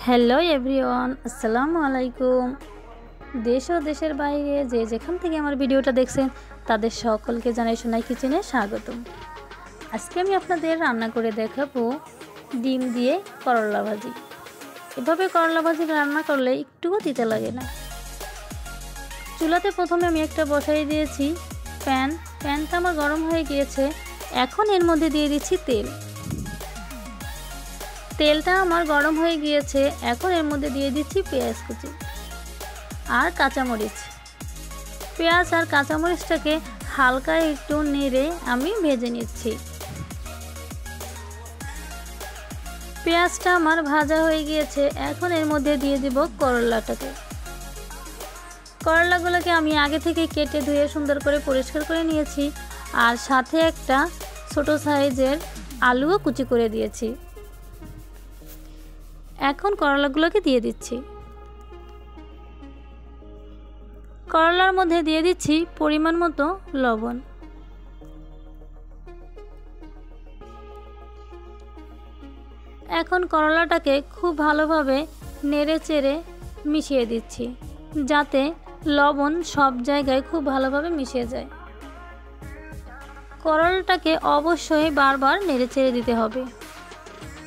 Hello everyone, আসসালামু আলাইকুম। দেশ ও দেশের বাইরে যে যেখান থেকে আমার ভিডিওটা দেখছেন তাদের সকলকে জানাই সোনাই কিচেনে স্বাগতম। আজকে আমি আপনাদের রান্না করে দেখাবো ডিম দিয়ে করলা ভাজি। এভাবে করলা ভাজি রান্না করলে একটুও তিতে লাগে না। চুলাতে প্রথমে আমি একটা বসাই দিয়েছি প্যানটা আমার গরম হয়ে গিয়েছে। এখন এর মধ্যে দিয়ে দিচ্ছি তেলটা আমার গরম হয়ে গিয়েছে। এখন এর মধ্যে দিয়ে দিচ্ছি পেঁয়াজ কুচি আর কাঁচামরিচ। পেঁয়াজ আর কাঁচামরিচটাকে হালকা একটু নেড়ে আমি ভেজে নিচ্ছি। পেঁয়াজটা আমার ভাজা হয়ে গিয়েছে। এখন এর মধ্যে দিয়ে দিব করলাগুলোকে আমি আগে থেকে কেটে ধুয়ে সুন্দর করে পরিষ্কার করে নিয়েছি। আর সাথে একটা ছোট সাইজের আলুও কুচি করে দিয়েছি। এখন করলাগুলোকে দিয়ে দিচ্ছি। করলার মধ্যে দিয়ে দিচ্ছি পরিমাণ মতো লবণ। এখন করলাটাকে খুব ভালোভাবে নেড়ে চেড়ে মিশিয়ে দিচ্ছি, যাতে লবণ সব জায়গায় খুব ভালোভাবে মিশে যায়। করলাটাকে অবশ্যই বারবার নেড়ে চেড়ে দিতে হবে,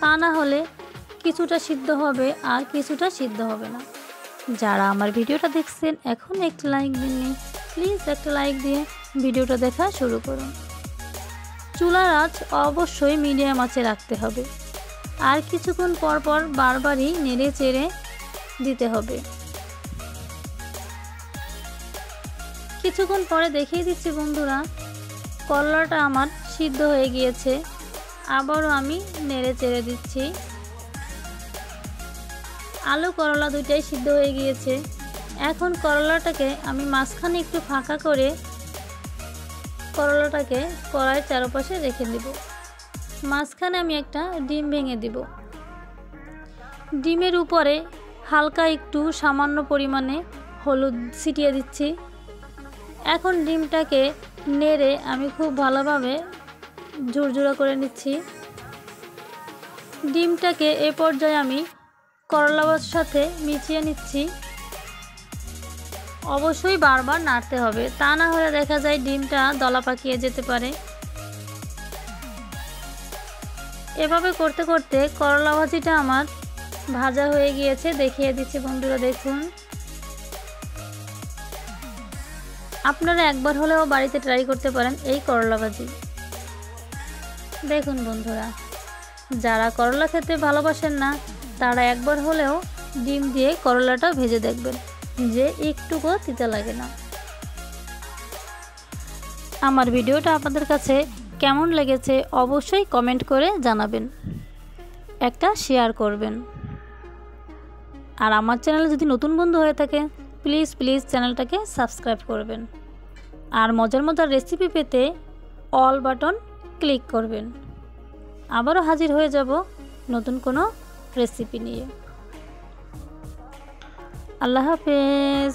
তা না হলে কিছুটা সিদ্ধ হবে আর কিছুটা সিদ্ধ হবে না। যারা আমার ভিডিওটা দেখছেন এখন একটা লাইক দিননি, প্লিজ একটা লাইক দিয়ে ভিডিওটা দেখা শুরু করুন। চুলার আঁচ অবশ্যই মিডিয়াম আঁচে রাখতে হবে আর কিছুক্ষণ পর পর বারবারই নেড়ে চেড়ে দিতে হবে। কিছুক্ষণ পরে দেখিয়ে দিচ্ছি বন্ধুরা, করলাটা আমার সিদ্ধ হয়ে গিয়েছে। আবারও আমি নেড়ে চেড়ে দিচ্ছি। আলু করলা দুইটাই সিদ্ধ হয়ে গিয়েছে। এখন করলাটাকে আমি মাঝখানে একটু ফাঁকা করে করলাটাকে কড়াইয়ের চারপাশে রেখে দেব। মাঝখানে আমি একটা ডিম ভেঙে দেব। ডিমের উপরে হালকা একটু সামান্য পরিমাণে হলুদ ছিটিয়ে দিচ্ছি। এখন ডিমটাকে নেড়ে আমি খুব ভালোভাবে ঝুরঝুরা করে নিচ্ছি। ডিমটাকে এ পর্যায়ে আমি করলার সাথে মিশিয়ে নিচ্ছি। অবশ্যই বারবার নাড়তে হবে, তা না হলে দেখা যায় ডিমটা দলা পাকিয়ে যেতে পারে। এভাবে করতে করতে করলা ভাজিটা আমার ভাজা হয়ে গিয়েছে। দেখিয়ে দিচ্ছি বন্ধুরা, দেখুন। আপনারা একবার হলেও বাড়িতে ট্রাই করতে পারেন এই করলা ভাজি। দেখুন বন্ধুরা, যারা করলা খেতে ভালোবাসেন না তারা একবার হলেও ডিম দিয়ে করলাটা ভেজে দেখবেন, যে একটুকু তিতা লাগে না। আমার ভিডিওটা আপনাদের কাছে কেমন লেগেছে অবশ্যই কমেন্ট করে জানাবেন, একটা শেয়ার করবেন। আর আমার চ্যানেলে যদি নতুন বন্ধু হয়ে থাকে প্লিজ চ্যানেলটাকে সাবস্ক্রাইব করবেন। আর মজার রেসিপি পেতে অল বাটন ক্লিক করবেন। আবারও হাজির হয়ে যাব নতুন কোনো রেসিপি নিয়ে। আল্লাহ হাফেজ।